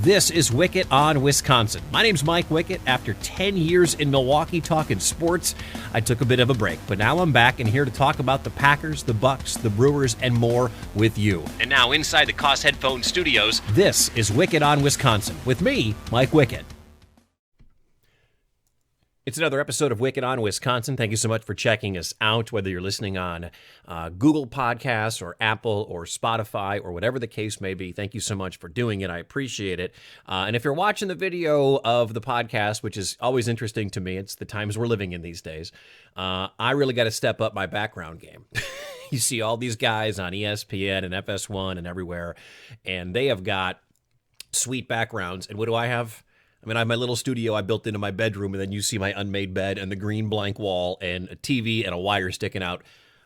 This is Wickett on Wisconsin. My name's Mike Wickett. After 10 years in Milwaukee talking sports, I took a bit of a break, but now I'm back and here to talk about the Packers, the Bucks, the Brewers, and more with you. And now inside the Koss Headphone Studios, this is Wickett on Wisconsin with me, Mike Wickett. It's another episode of Wickett on Wisconsin. Thank you so much for checking us out, whether you're listening on Google Podcasts or Apple or Spotify or whatever the case may be. Thank you so much for doing it. I appreciate it. And if you're watching the video of the podcast, which is always interesting to me, it's the times we're living in these days, I really got to step up my background game. You see all these guys on ESPN and FS1 and everywhere, and they have got sweet backgrounds. And what do I have? I have my little studio I built into my bedroom, and then you see my unmade bed and the green blank wall and a TV and a wire sticking out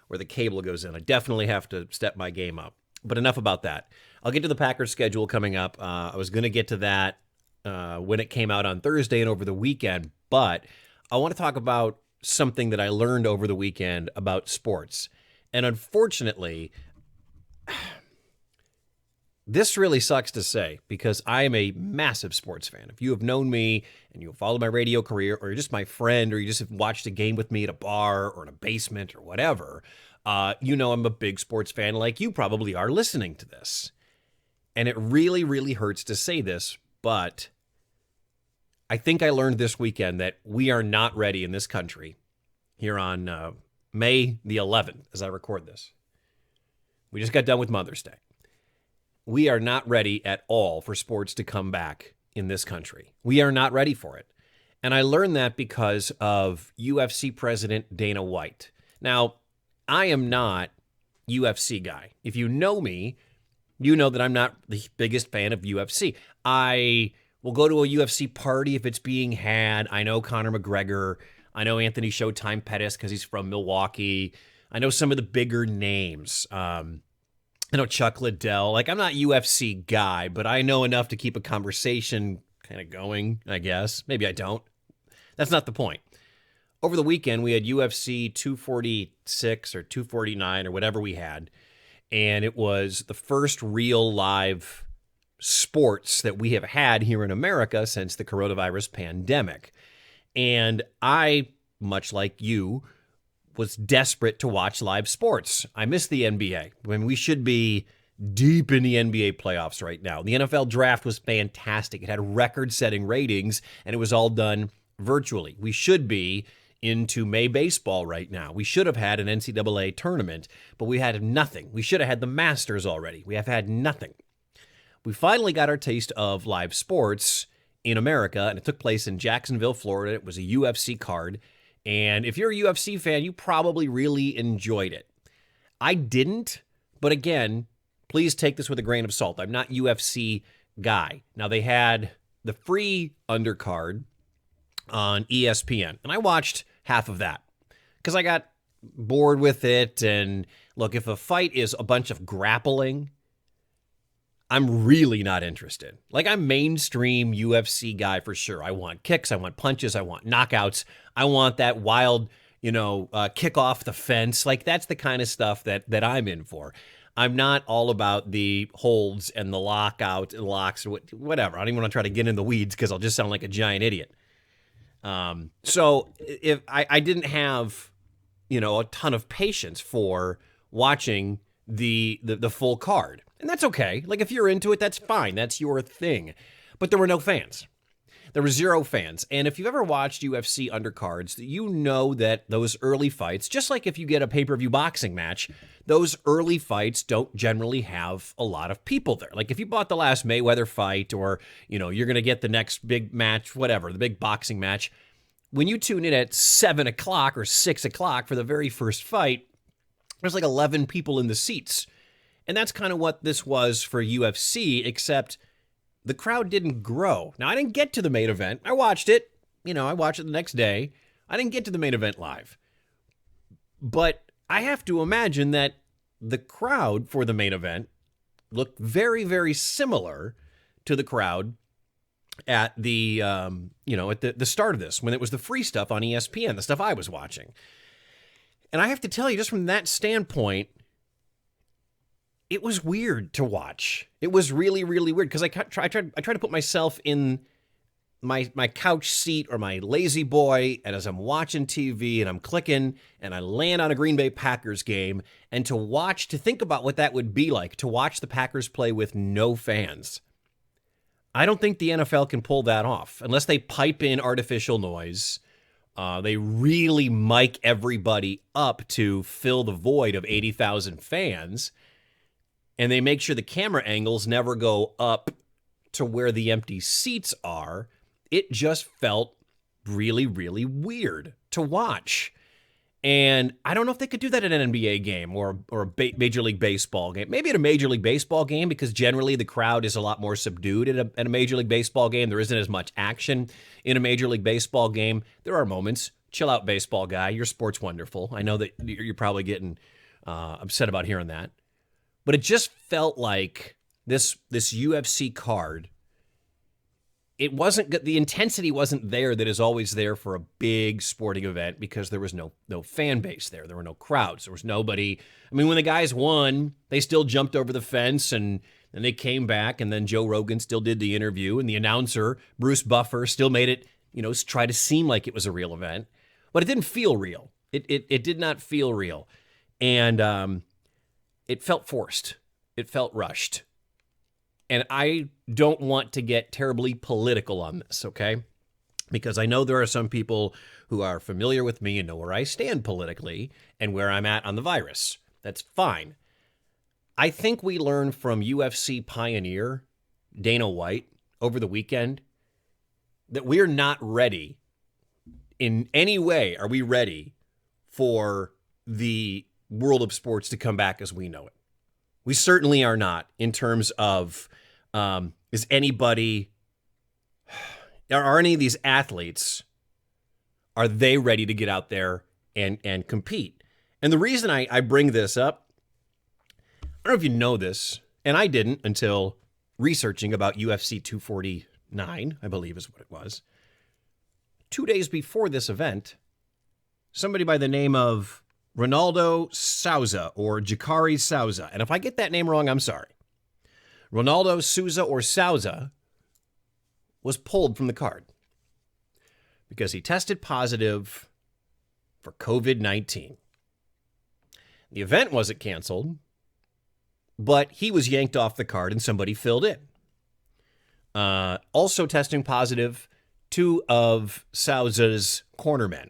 where the cable goes in. I definitely have to step my game up. But enough about that. I'll get to the Packers schedule coming up. I was going to get to that when it came out on Thursday and over the weekend, but I want to talk about something that I learned over the weekend about sports. And unfortunately, this really sucks to say because I am a massive sports fan. If you have known me and you have followed my radio career, or you're just my friend, or you just have watched a game with me at a bar or in a basement or whatever, you know I'm a big sports fan like you probably are listening to this. And it really, really hurts to say this, but I think I learned this weekend that we are not ready in this country here on May the 11th as I record this. We just got done with Mother's Day. We are not ready at all for sports to come back in this country. We are not ready for it. And I learned that because of UFC president Dana White. Now, I am not UFC guy. If you know me, you know that I'm not the biggest fan of UFC. I will go to a UFC party if it's being had. I know Conor McGregor. I know Anthony Showtime Pettis because he's from Milwaukee. I know some of the bigger names. I know Chuck Liddell. I'm not a UFC guy, but I know enough to keep a conversation kind of going, I guess. Maybe I don't. That's not the point. Over the weekend, we had UFC 246 or 249 or whatever we had, and it was the first real live sports that we have had here in America since the coronavirus pandemic. And I, much like you, was desperate to watch live sports. I miss the NBA. We should be deep in the NBA playoffs right now. The NFL draft was fantastic. It had record-setting ratings, and it was all done virtually. We should be into May baseball right now. We should have had an NCAA tournament, but we had nothing. We should have had the Masters already. We have had nothing. We finally got our taste of live sports in America, and it took place in Jacksonville, Florida. It was a UFC card. And if you're a UFC fan, you probably really enjoyed it. I didn't, but again, please take this with a grain of salt. I'm not UFC guy. Now, they had the free undercard on ESPN, and I watched half of that because I got bored with it. And look, if a fight is a bunch of grappling, I'm really not interested. I'm mainstream UFC guy for sure. I want kicks, I want punches, I want knockouts. I want that wild, kick off the fence. That's the kind of stuff that I'm in for. I'm not all about the holds and the lockout and locks or whatever. I don't even want to try to get in the weeds because I'll just sound like a giant idiot. So if I didn't have, a ton of patience for watching the full card. And that's okay. If you're into it, that's fine. That's your thing. But there were no fans. There were zero fans. And if you've ever watched UFC undercards, you know that those early fights, just like if you get a pay-per-view boxing match, those early fights don't generally have a lot of people there. If you bought the last Mayweather fight or, you're going to get the next big match, whatever, the big boxing match, when you tune in at 7 o'clock or 6 o'clock for the very first fight, there's 11 people in the seats. And that's kind of what this was for UFC, except the crowd didn't grow. Now, I didn't get to the main event. I watched it. I watched it the next day. I didn't get to the main event live. But I have to imagine that the crowd for the main event looked very, very similar to the crowd at the, at the start of this, when it was the free stuff on ESPN, the stuff I was watching. And I have to tell you, just from that standpoint, it was weird to watch. It was really, really weird because I try to put myself in my couch seat or my lazy boy, and as I'm watching TV and I'm clicking and I land on a Green Bay Packers game, and to think about what that would be like to watch the Packers play with no fans. I don't think the NFL can pull that off unless they pipe in artificial noise. They really mic everybody up to fill the void of 80,000 fans, and they make sure the camera angles never go up to where the empty seats are. It just felt really, really weird to watch. And I don't know if they could do that at an NBA game or a Major League Baseball game. Maybe at a Major League Baseball game, because generally the crowd is a lot more subdued at a Major League Baseball game. There isn't as much action in a Major League Baseball game. There are moments. Chill out, baseball guy. Your sport's wonderful. I know that you're probably getting upset about hearing that. But it just felt like this UFC card, it wasn't good. The intensity wasn't there that is always there for a big sporting event, because there was no fan base there. There were no crowds. There was nobody. I mean, when the guys won, they still jumped over the fence and they came back, and then Joe Rogan still did the interview, and the announcer, Bruce Buffer, still made it, try to seem like it was a real event. But it didn't feel real. It did not feel real. And it felt forced. It felt rushed. And I don't want to get terribly political on this, okay? Because I know there are some people who are familiar with me and know where I stand politically and where I'm at on the virus. That's fine. I think we learned from UFC pioneer Dana White over the weekend that we're not ready. In any way are we ready for the world of sports to come back as we know it. We certainly are not, in terms of, is anybody, are any of these athletes, are they ready to get out there and compete? And the reason I bring this up, I don't know if you know this, and I didn't until researching about UFC 249, I believe is what it was. 2 days before this event, somebody by the name of Ronaldo Souza or Jakari Souza, and if I get that name wrong, I'm sorry. Ronaldo Souza or Souza was pulled from the card because he tested positive for COVID-19. The event wasn't canceled, but he was yanked off the card and somebody filled in. Also testing positive, 2 of Souza's cornermen.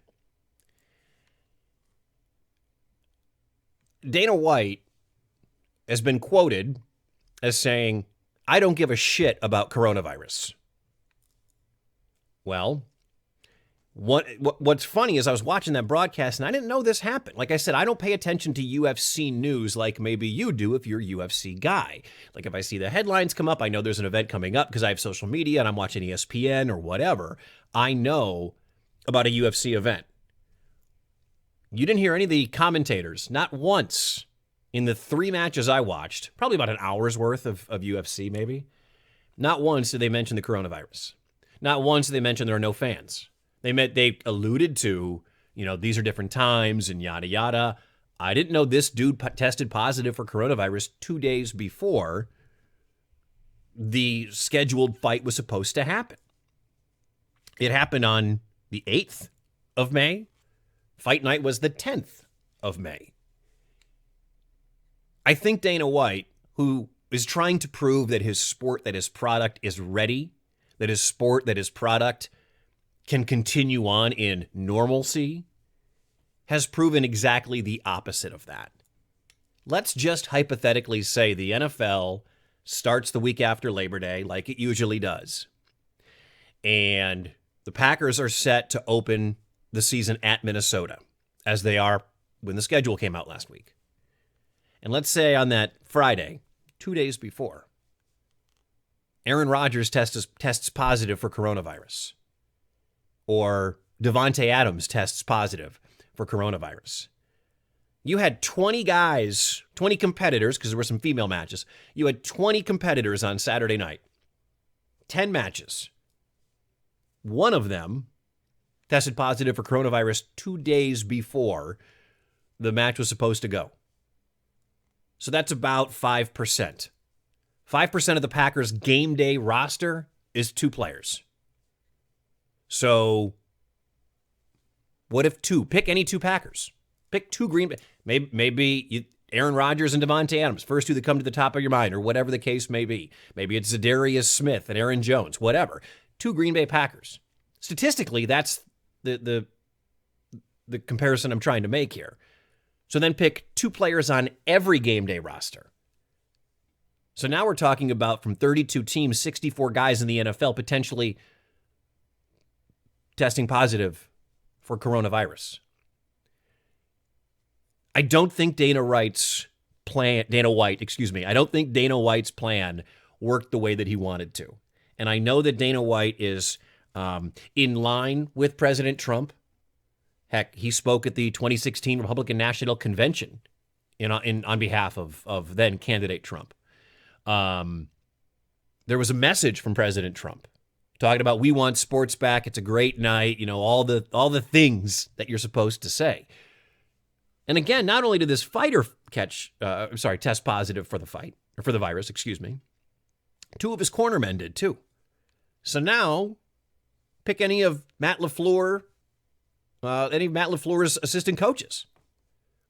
Dana White has been quoted as saying, "I don't give a shit about coronavirus." Well, what's funny is I was watching that broadcast and I didn't know this happened. Like I said, I don't pay attention to UFC news like maybe you do if you're a UFC guy. Like if I see the headlines come up, I know there's an event coming up because I have social media and I'm watching ESPN or whatever. I know about a UFC event. You didn't hear any of the commentators, not once, in the 3 matches I watched, probably about an hour's worth of UFC maybe. Not once did they mention the coronavirus. Not once did they mention there are no fans. They alluded to, these are different times and yada, yada. I didn't know this dude tested positive for coronavirus 2 days before the scheduled fight was supposed to happen. It happened on the 8th of May. Fight night was the 10th of May. I think Dana White, who is trying to prove that his sport, that his product is ready, that his sport, that his product can continue on in normalcy, has proven exactly the opposite of that. Let's just hypothetically say the NFL starts the week after Labor Day, like it usually does. And the Packers are set to open the season at Minnesota, as they are when the schedule came out last week. And let's say on that Friday, 2 days before, Aaron Rodgers tests positive for coronavirus. Or Devontae Adams tests positive for coronavirus. You had 20 guys, 20 competitors, because there were some female matches. You had 20 competitors on Saturday night. 10 matches. One of them tested positive for coronavirus 2 days before the match was supposed to go. So that's about 5%. 5% of the Packers' game day roster is 2 players. So what if 2? Pick any 2 Packers. Pick 2 Green Bay. Maybe Aaron Rodgers and Devontae Adams, first 2 that come to the top of your mind, or whatever the case may be. Maybe it's Zadarius Smith and Aaron Jones, whatever. 2 Green Bay Packers. Statistically, that's the comparison I'm trying to make here. So then pick 2 players on every game day roster. So now we're talking about, from 32 teams, 64 guys in the NFL potentially testing positive for coronavirus. I don't think Dana White's plan worked the way that he wanted to. And I know that Dana White is in line with President Trump. Heck, he spoke at the 2016 Republican National Convention on behalf of then candidate Trump. There was a message from President Trump talking about, we want sports back. It's a great night. All the things that you're supposed to say. And again, not only did this fighter test positive for the virus, 2 of his cornermen did too. So now, pick any of Matt LaFleur's assistant coaches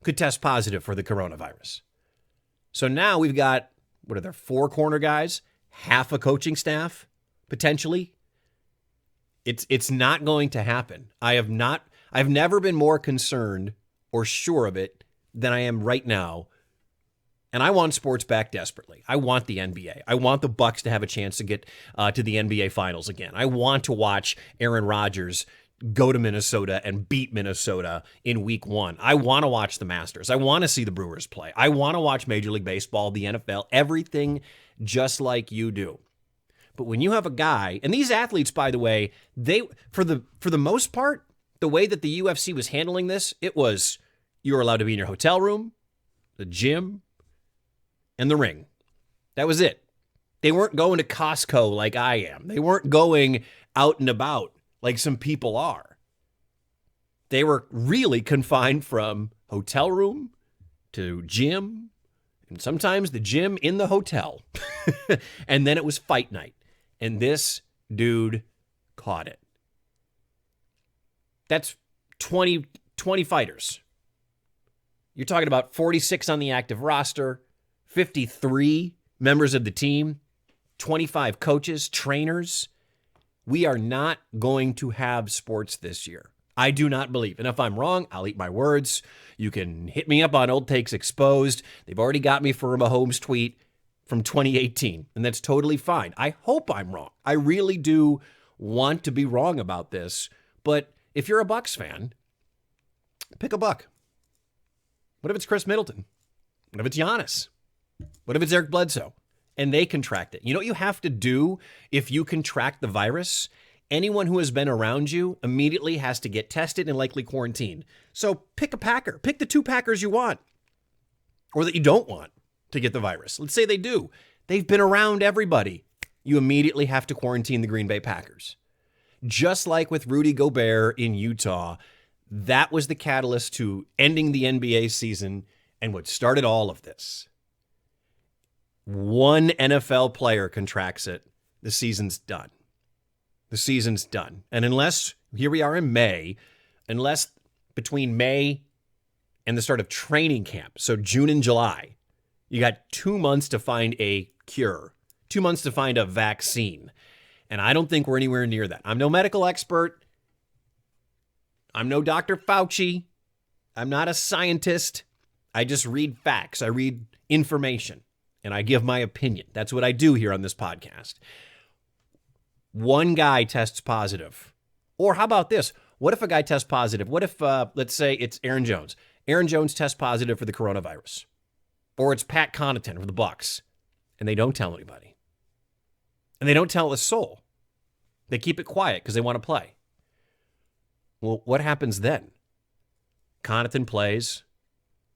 could test positive for the coronavirus. So now we've got, 4 corner guys, half a coaching staff, potentially. It's not going to happen. I've never been more concerned or sure of it than I am right now. And I want sports back desperately. I want the NBA. I want the Bucks to have a chance to get to the NBA Finals again. I want to watch Aaron Rodgers go to Minnesota and beat Minnesota in week 1. I want to watch the Masters. I want to see the Brewers play. I want to watch Major League Baseball, the NFL, everything just like you do. But when you have a guy, and these athletes, by the way, they for the most part, the way that the UFC was handling this, it was you were allowed to be in your hotel room, the gym, and the ring. That was it. They weren't going to Costco like I am. They weren't going out and about like some people are. They were really confined from hotel room to gym, and sometimes the gym in the hotel. And then it was fight night. And this dude caught it. That's 20 fighters. You're talking about 46 on the active roster, 53 members of the team, 25 coaches, trainers. We are not going to have sports this year. I do not believe. And if I'm wrong, I'll eat my words. You can hit me up on Old Takes Exposed. They've already got me for a Mahomes tweet from 2018, and that's totally fine. I hope I'm wrong. I really do want to be wrong about this. But if you're a Bucs fan, pick a Buck. What if it's Chris Middleton? What if it's Giannis? What if it's Eric Bledsoe? And they contract it. You know what you have to do if you contract the virus? Anyone who has been around you immediately has to get tested and likely quarantined. So pick a Packer. Pick the 2 Packers you want or that you don't want to get the virus. Let's say they do. They've been around everybody. You immediately have to quarantine the Green Bay Packers. Just like with Rudy Gobert in Utah, that was the catalyst to ending the NBA season and what started all of this. One NFL player contracts it, the season's done. The season's done. And unless, here we are in May, unless between May and the start of training camp, so June and July, you got 2 months to find a cure, 2 months to find a vaccine. And I don't think we're anywhere near that. I'm no medical expert. I'm no Dr. Fauci. I'm not a scientist. I just read facts. I read information. And I give my opinion. That's what I do here on this podcast. One guy tests positive. Or how about this? What if a guy tests positive? What if, let's say it's Aaron Jones. Aaron Jones tests positive for the coronavirus. Or it's Pat Connaughton of the Bucs. And they don't tell anybody. And they don't tell a soul. They keep it quiet because they want to play. Well, what happens then? Connaughton plays,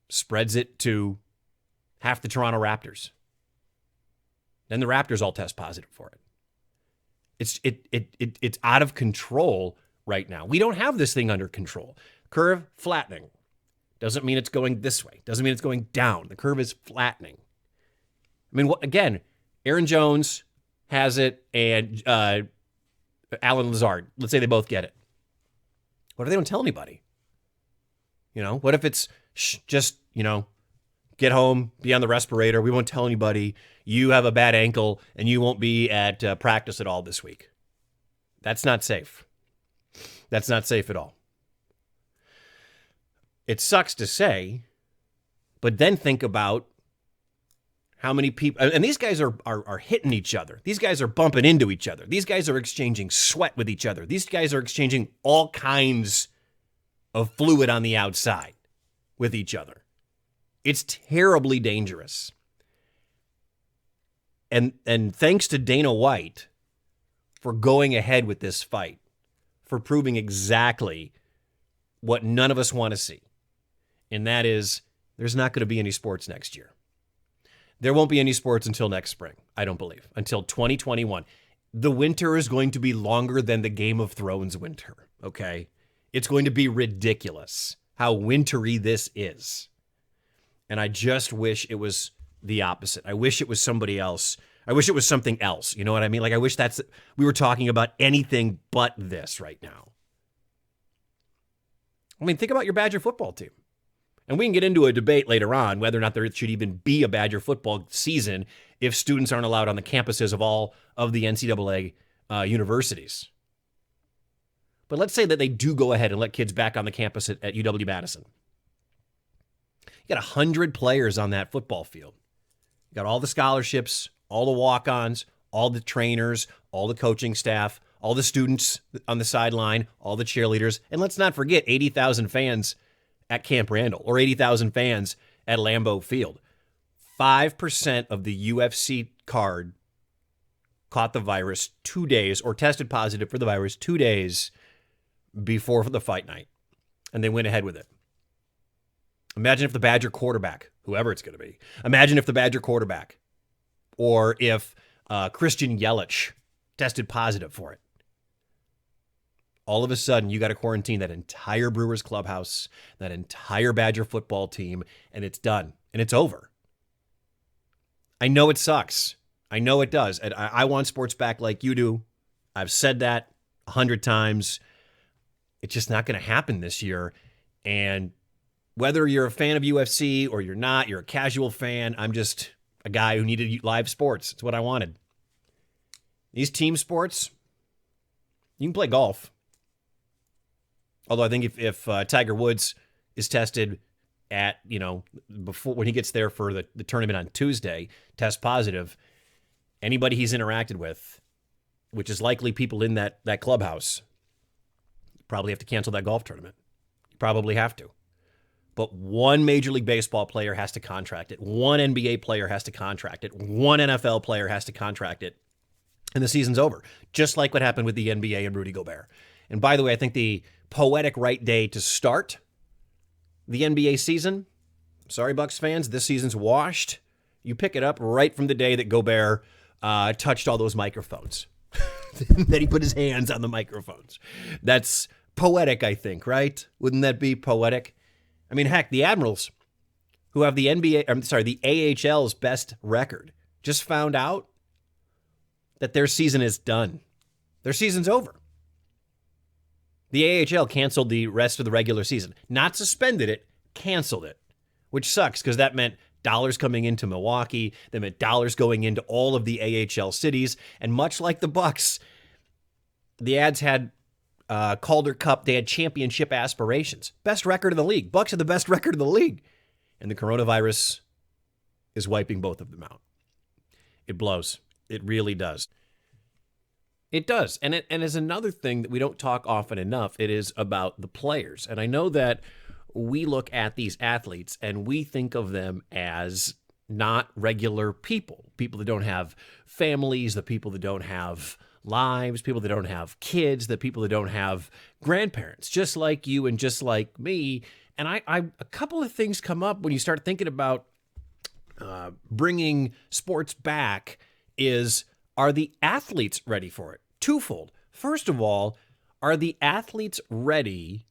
spreads it to half the Toronto Raptors. Then the Raptors all test positive for it. It's out of control right now. We don't have this thing under control. Curve flattening. Doesn't mean it's going this way. Doesn't mean it's going down. The curve is flattening. I mean, again, Aaron Jones has it and Alan Lazard. Let's say they both get it. What if they don't tell anybody? What if it's just, get home, be on the respirator. We won't tell anybody. You have a bad ankle and you won't be at practice at all this week. That's not safe. That's not safe at all. It sucks to say, but then think about how many people, and these guys are hitting each other. These guys are bumping into each other. These guys are exchanging sweat with each other. These guys are exchanging all kinds of fluid on the outside with each other. It's terribly dangerous. And thanks to Dana White for going ahead with this fight, for proving exactly what none of us want to see. And that is, there's not going to be any sports next year. There won't be any sports until next spring, I don't believe, until 2021. The winter is going to be longer than the Game of Thrones winter, okay? It's going to be ridiculous how wintry this is. And I just wish it was the opposite. I wish it was somebody else. I wish it was something else. You know what I mean? Like, I wish we were talking about anything but this right now. I mean, think about your Badger football team. And we can get into a debate later on whether or not there should even be a Badger football season if students aren't allowed on the campuses of all of the NCAA universities. But let's say that they do go ahead and let kids back on the campus at UW-Madison. You got 100 players on that football field. You got all the scholarships, all the walk-ons, all the trainers, all the coaching staff, all the students on the sideline, all the cheerleaders. And let's not forget 80,000 fans at Camp Randall or 80,000 fans at Lambeau Field. 5% of the UFC card caught the virus 2 days or tested positive for the virus 2 days before the fight night. And they went ahead with it. Imagine if the Badger quarterback, whoever it's going to be, imagine if the Badger quarterback or if Christian Yelich tested positive for it. All of a sudden, you got to quarantine that entire Brewers clubhouse, that entire Badger football team, and it's done. And it's over. I know it sucks. I know it does. And I want sports back like you do. I've said that 100 times. It's just not going to happen this year. And whether you're a fan of UFC or you're not, you're a casual fan, I'm just a guy who needed live sports. It's what I wanted. These team sports, you can play golf. Although I think if Tiger Woods is tested at, before when he gets there for the tournament on Tuesday, test positive, anybody he's interacted with, which is likely people in that clubhouse, probably have to cancel that golf tournament. You probably have to. But one Major League Baseball player has to contract it. One NBA player has to contract it. One NFL player has to contract it. And the season's over. Just like what happened with the NBA and Rudy Gobert. And by the way, I think the poetic right day to start the NBA season, sorry, Bucks fans, this season's washed. You pick it up right from the day that Gobert touched all those microphones. That he put his hands on the microphones. That's poetic, I think, right? Wouldn't that be poetic? I mean, heck, the Admirals, who have the the AHL's best record, just found out that their season is done. Their season's over. The AHL canceled the rest of the regular season. Not suspended it, canceled it, which sucks because that meant dollars coming into Milwaukee. That meant dollars going into all of the AHL cities. And much like the Bucks, the Ads had Calder Cup. They had championship aspirations. Best record in the league. Bucks had the best record in the league. And the coronavirus is wiping both of them out. It blows. It really does. It does. And it is another thing that we don't talk often enough. It is about the players. And I know that we look at these athletes and we think of them as not regular people. People that don't have families, the people that don't have lives, people that don't have kids, the people that don't have grandparents, just like you and just like me. And I a couple of things come up when you start thinking about bringing sports back is, are the athletes ready for it? Twofold. First of all, are the athletes ready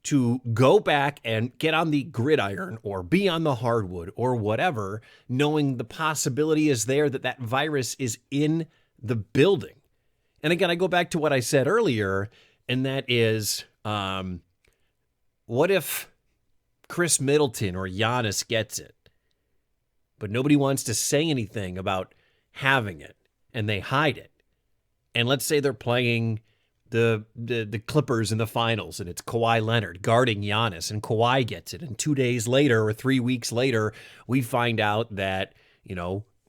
to go back and get on the gridiron or be on the hardwood or whatever, knowing the possibility is there that that virus is in the building. And again, I go back to what I said earlier, and that is, what if Chris Middleton or Giannis gets it, but nobody wants to say anything about having it, and they hide it? And let's say they're playing the Clippers in the finals, and it's Kawhi Leonard guarding Giannis, and Kawhi gets it. And 2 days later or 3 weeks later, we find out that,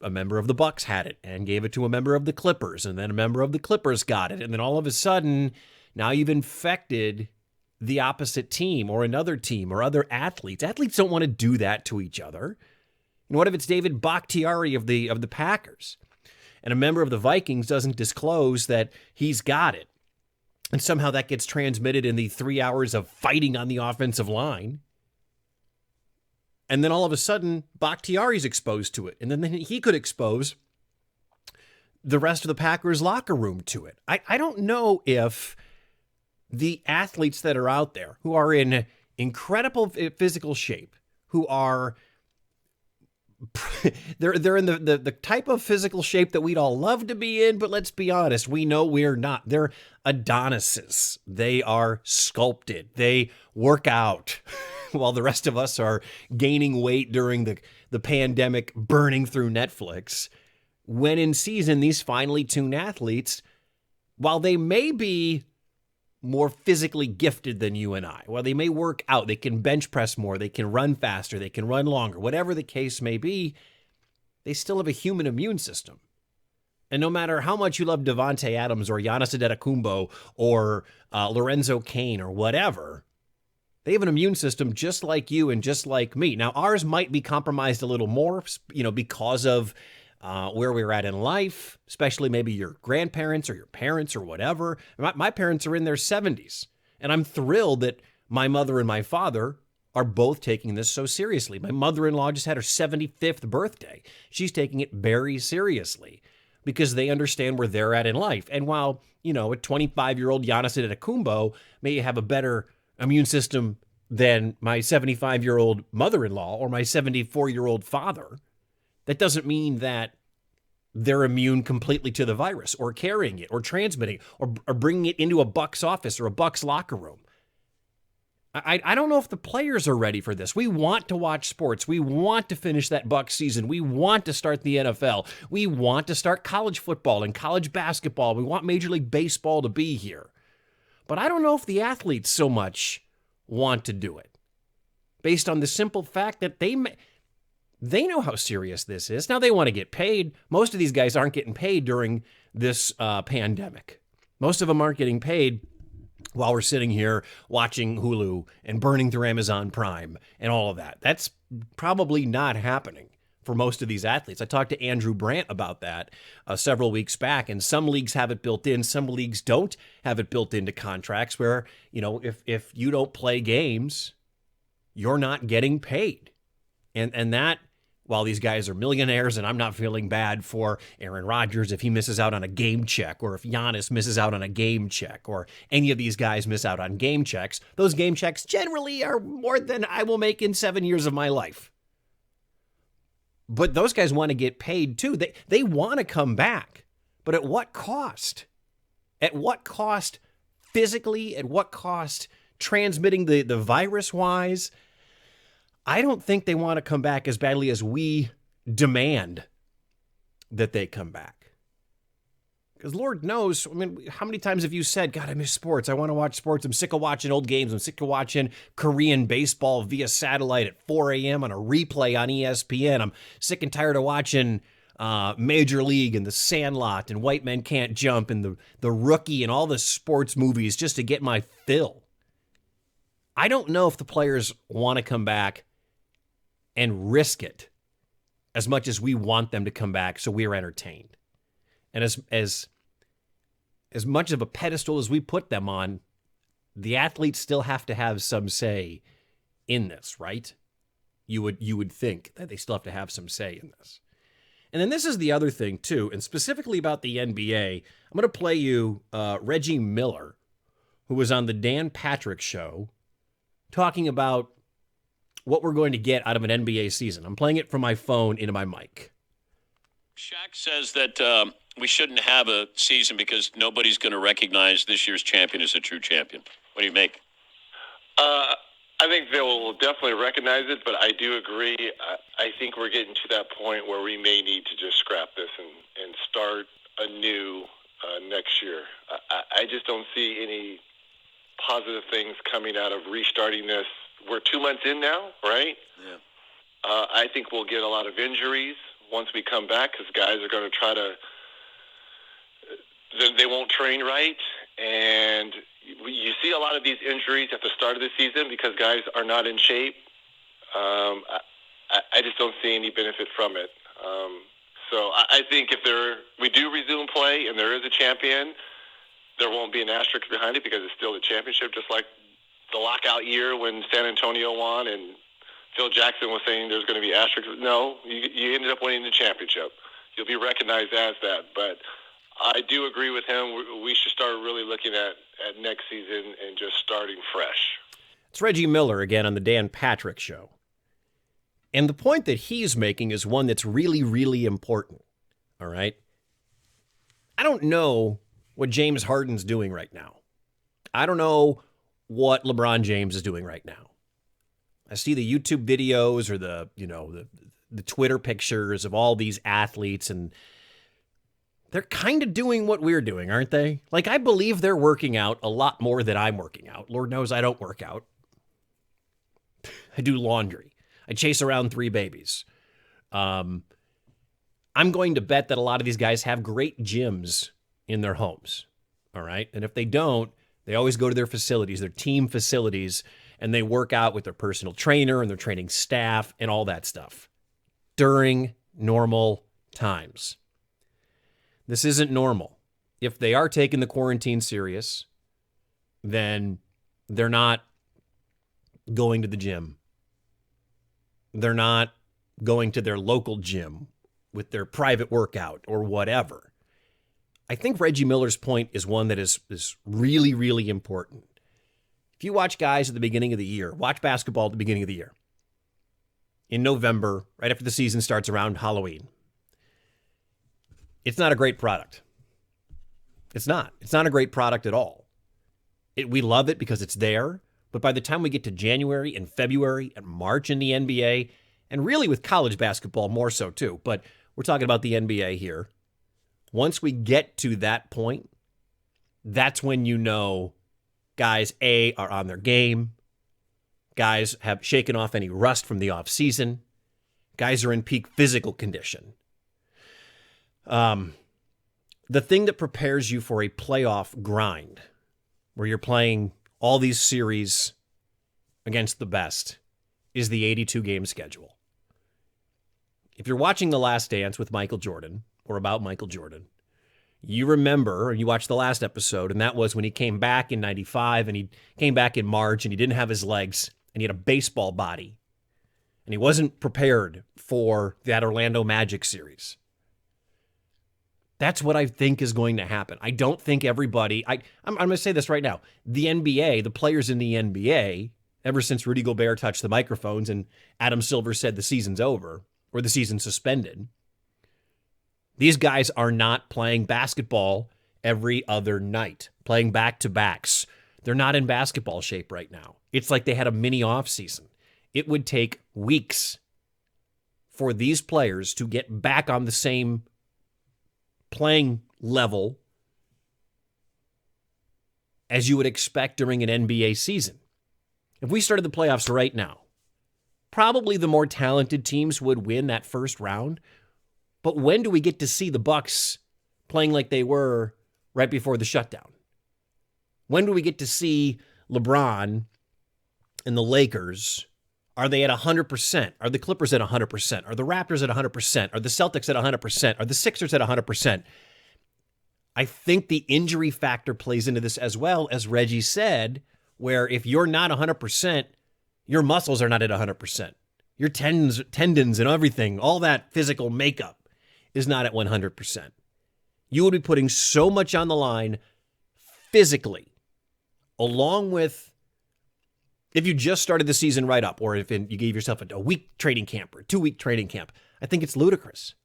a member of the Bucks had it and gave it to a member of the Clippers, and then a member of the Clippers got it. And then all of a sudden, now you've infected the opposite team or another team or other athletes. Athletes don't want to do that to each other. And what if it's David Bakhtiari of the Packers, and a member of the Vikings doesn't disclose that he's got it, and somehow that gets transmitted in the 3 hours of fighting on the offensive line? And then all of a sudden, Bakhtiari's exposed to it. And then he could expose the rest of the Packers locker room to it. I don't know if the athletes that are out there who are in incredible physical shape, who are they're in the type of physical shape that we'd all love to be in, but let's be honest, we know we're not. They're Adonises. They are sculpted. They work out while the rest of us are gaining weight during the pandemic, burning through Netflix. When in season, these finely tuned athletes, while they may be more physically gifted than you and I, while they may work out, they can bench press more, they can run faster, they can run longer, whatever the case may be, they still have a human immune system. And no matter how much you love Devontae Adams or Giannis Antetokounmpo or Lorenzo Cain or whatever, they have an immune system just like you and just like me. Now, ours might be compromised a little more, because of where we're at in life, especially maybe your grandparents or your parents or whatever. My parents are in their 70s, and I'm thrilled that my mother and my father are both taking this so seriously. My mother-in-law just had her 75th birthday. She's taking it very seriously because they understand where they're at in life. And while, a 25-year-old Giannis Antetokounmpo may have a better immune system than my 75-year-old mother-in-law or my 74-year-old father, that doesn't mean that they're immune completely to the virus or carrying it or transmitting it or bringing it into a Bucks office or a Bucks locker room. I don't know if the players are ready for this. We want to watch sports. We want to finish that Bucks season. We want to start the NFL. We want to start college football and college basketball. We want Major League Baseball to be here. But I don't know if the athletes so much want to do it based on the simple fact that they know how serious this is. Now, they want to get paid. Most of these guys aren't getting paid during this pandemic. Most of them aren't getting paid while we're sitting here watching Hulu and burning through Amazon Prime and all of that. That's probably not happening for most of these athletes. I talked to Andrew Brandt about that several weeks back, and some leagues have it built in. Some leagues don't have it built into contracts where, if you don't play games, you're not getting paid. And that, while these guys are millionaires, and I'm not feeling bad for Aaron Rodgers if he misses out on a game check, or if Giannis misses out on a game check, or any of these guys miss out on game checks, those game checks generally are more than I will make in 7 years of my life. But those guys want to get paid too. They want to come back, but at what cost? At what cost physically? At what cost transmitting the virus-wise? I don't think they want to come back as badly as we demand that they come back. Because Lord knows, how many times have you said, God, I miss sports. I want to watch sports. I'm sick of watching old games. I'm sick of watching Korean baseball via satellite at 4 a.m. on a replay on ESPN. I'm sick and tired of watching Major League and The Sandlot and White Men Can't Jump and the Rookie and all the sports movies just to get my fill. I don't know if the players want to come back and risk it as much as we want them to come back so we're entertained. And as much of a pedestal as we put them on, the athletes still have to have some say in this, right? You would think that they still have to have some say in this. And then this is the other thing too, and specifically about the NBA. I'm going to play you Reggie Miller, who was on the Dan Patrick Show talking about what we're going to get out of an NBA season. I'm playing it from my phone into my mic. Shaq says that we shouldn't have a season because nobody's going to recognize this year's champion as a true champion. What do you make? I think they will definitely recognize it, but I do agree. I think we're getting to that point where we may need to just scrap this and start anew next year. I just don't see any positive things coming out of restarting this. We're 2 months in now, right? Yeah. I think we'll get a lot of injuries once we come back because guys are going to try to – they won't train right, and – you see a lot of these injuries at the start of the season because guys are not in shape. I just don't see any benefit from it. So I think if we do resume play and there is a champion, there won't be an asterisk behind it because it's still the championship, just like the lockout year when San Antonio won and Phil Jackson was saying there's going to be asterisks. No, you ended up winning the championship. You'll be recognized as that. But I do agree with him. We should start really looking at next season and just starting fresh. It's Reggie Miller again on the Dan Patrick Show. And the point that he's making is one that's really, really important. All right? I don't know what James Harden's doing right now. I don't know what LeBron James is doing right now. I see the YouTube videos or the Twitter pictures of all these athletes, and they're kind of doing what we're doing, aren't they? Like, I believe they're working out a lot more than I'm working out. Lord knows I don't work out. I do laundry. I chase around 3 babies. I'm going to bet that a lot of these guys have great gyms in their homes, all right? And if they don't, they always go to their facilities, their team facilities, and they work out with their personal trainer and their training staff and all that stuff during normal times. This isn't normal. If they are taking the quarantine serious, then they're not going to the gym. They're not going to their local gym with their private workout or whatever. I think Reggie Miller's point is one that is really, really important. If you watch guys at the beginning of the year, watch basketball at the beginning of the year, in November, right after the season starts around Halloween, it's not a great product. It's not. It's not a great product at all. We love it because it's there, but by the time we get to January and February and March in the NBA, and really with college basketball more so too, but we're talking about the NBA here. Once we get to that point, that's when you know guys, A, are on their game. Guys have shaken off any rust from the offseason. Guys are in peak physical condition. The thing that prepares you for a playoff grind, where you're playing all these series against the best, is the 82-game schedule. If you're watching The Last Dance with Michael Jordan, or about Michael Jordan, you remember, you watched the last episode, and that was when he came back in 95, and he came back in March, and he didn't have his legs, and he had a baseball body, and he wasn't prepared for that Orlando Magic series. That's what I think is going to happen. I don't think everybody, I'm going to say this right now. The NBA, the players in the NBA, ever since Rudy Gobert touched the microphones and Adam Silver said the season's over, or the season's suspended, these guys are not playing basketball every other night, playing back-to-backs. They're not in basketball shape right now. It's like they had a mini off-season. It would take weeks for these players to get back on the same playing level as you would expect during an NBA season. If we started the playoffs right now, probably the more talented teams would win that first round. But when do we get to see the Bucks playing like they were right before the shutdown? When do we get to see LeBron and the Lakers? Are they at 100%? Are the Clippers at 100%? Are the Raptors at 100%? Are the Celtics at 100%? Are the Sixers at 100%? I think the injury factor plays into this as well, as Reggie said, where if you're not 100%, your muscles are not at 100%. Your tendons and everything, all that physical makeup is not at 100%. You would be putting so much on the line physically, along with If you just started the season right up, or if you gave yourself a week training camp or 2 week training camp, I think it's ludicrous.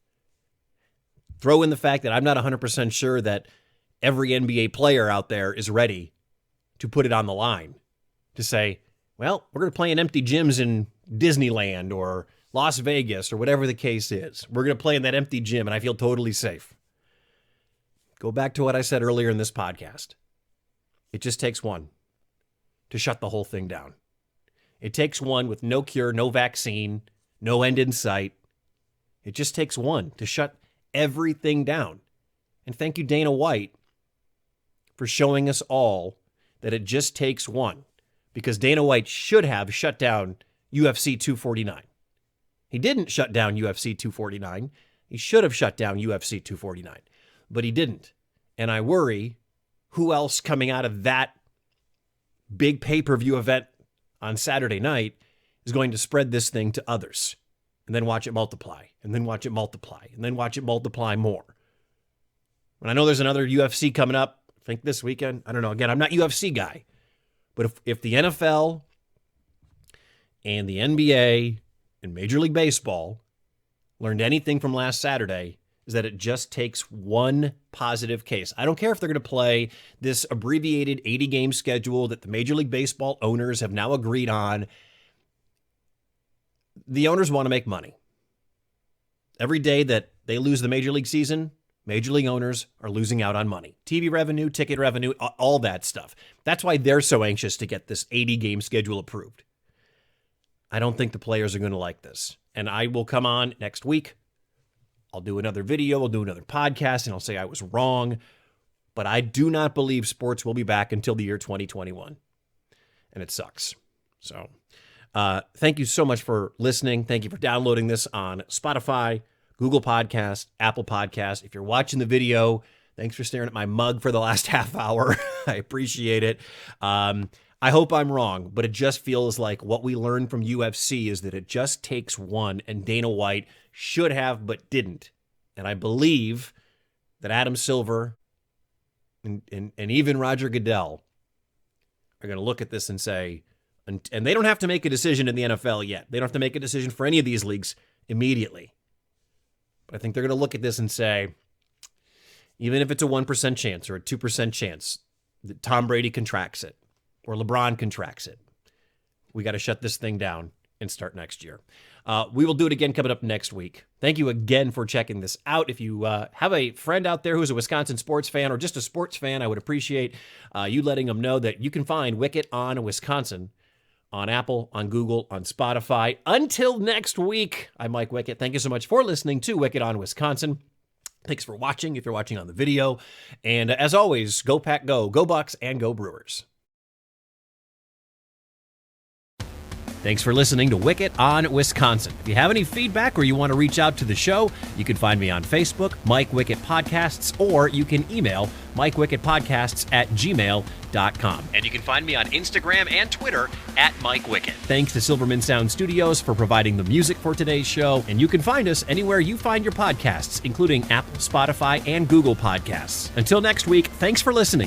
Throw in the fact that I'm not 100% sure that every NBA player out there is ready to put it on the line to say, well, we're going to play in empty gyms in Disneyland or Las Vegas or whatever the case is. We're going to play in that empty gym and I feel totally safe. Go back to what I said earlier in this podcast. It just takes one to shut the whole thing down. It takes one with no cure, no vaccine, no end in sight. It just takes one to shut everything down. And thank you, Dana White, for showing us all that it just takes one. Because Dana White should have shut down UFC 249. He didn't shut down UFC 249. He should have shut down UFC 249. But he didn't. And I worry who else coming out of that big pay-per-view event on Saturday night is going to spread this thing to others. And then watch it multiply. And then watch it multiply. And then watch it multiply more. And I know there's another UFC coming up, I think this weekend. I don't know. Again, I'm not a UFC guy. But if the NFL and the NBA and Major League Baseball learned anything from last Saturday, is that it just takes one positive case. I don't care if they're going to play this abbreviated 80-game schedule that the Major League Baseball owners have now agreed on. The owners want to make money. Every day that they lose the Major League season, Major League owners are losing out on money. TV revenue, ticket revenue, all that stuff. That's why they're so anxious to get this 80-game schedule approved. I don't think the players are going to like this. And I will come on next week. I'll do another video. I'll do another podcast, and I'll say I was wrong. But I do not believe sports will be back until the year 2021. And it sucks. So thank you so much for listening. Thank you for downloading this on Spotify, Google Podcasts, Apple Podcasts. If you're watching the video, thanks for staring at my mug for the last half hour. I appreciate it. I hope I'm wrong, but it just feels like what we learned from UFC is that it just takes one, and Dana White should have but didn't. And I believe that Adam Silver and even Roger Goodell are going to look at this and say, and they don't have to make a decision in the NFL yet. They don't have to make a decision for any of these leagues immediately. But I think they're going to look at this and say, even if it's a 1% chance or a 2% chance that Tom Brady contracts it or LeBron contracts it, we got to shut this thing down and start next year. We will do it again coming up next week. Thank you again for checking this out. If you have a friend out there who's a Wisconsin sports fan or just a sports fan, I would appreciate you letting them know that you can find Wickett on Wisconsin on Apple, on Google, on Spotify. Until next week, I'm Mike Wickett. Thank you so much for listening to Wickett on Wisconsin. Thanks for watching if you're watching on the video. And as always, go Pack Go, go Bucks, and go Brewers. Thanks for listening to Wickett on Wisconsin. If you have any feedback or you want to reach out to the show, you can find me on Facebook, Mike Wickett Podcasts, or you can email MikeWickettPodcasts@gmail.com. And you can find me on Instagram and Twitter @Mike Wickett. Thanks to Silverman Sound Studios for providing the music for today's show. And you can find us anywhere you find your podcasts, including Apple, Spotify, and Google Podcasts. Until next week, thanks for listening.